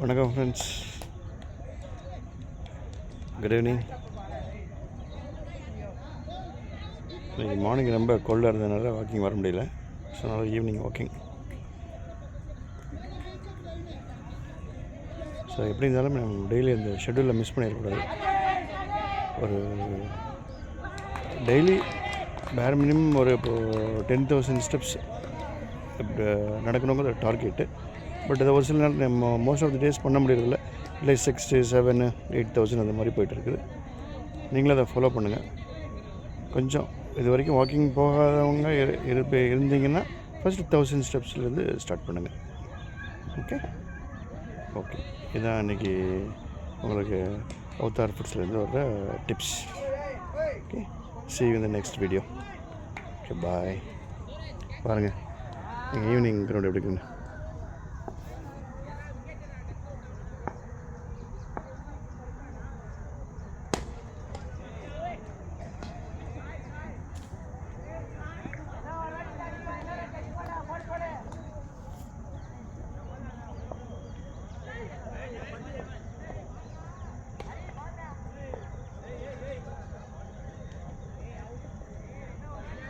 வணக்கம் friends, good evening. இன்றைக்கி morning ரொம்ப கோல்டாக இருந்ததுனால வாக்கிங் வர முடியல. ஸோ அதனால் ஈவினிங் வாக்கிங். ஸோ எப்படி இருந்தாலும் நம்ம டெய்லி அந்த ஷெட்யூலில் மிஸ் பண்ணிடக்கூடாது. ஒரு டெய்லி பேர் மினிமம் ஒரு இப்போது 10,000 ஸ்டெப்ஸ் நடக்கணுங்கிற டார்கெட்டு. பட் அதை ஒரு சில நேரம் நம்ம மோஸ்ட் ஆஃப் தி டேஸ் பண்ண முடியறதில்ல. இல்லை 6, 7, 8,000 அந்த மாதிரி போய்ட்டுருக்குது. நீங்களும் அதை ஃபாலோ பண்ணுங்கள். கொஞ்சம் இது வரைக்கும் வாக்கிங் போகாதவங்க இருந்தீங்கன்னா ஃபஸ்ட்டு 1000 ஸ்டெப்ஸ்லேருந்து ஸ்டார்ட் பண்ணுங்கள். ஓகே இதுதான் இன்றைக்கி உங்களுக்கு அவதார் ஃபுட்ஸ்லேருந்து வர்ற tips. Okay, see you in the next video. Okay, bye. பாருங்கள் ஈவினிங் கிரவுண்ட் எப்படி இருக்குன்னு.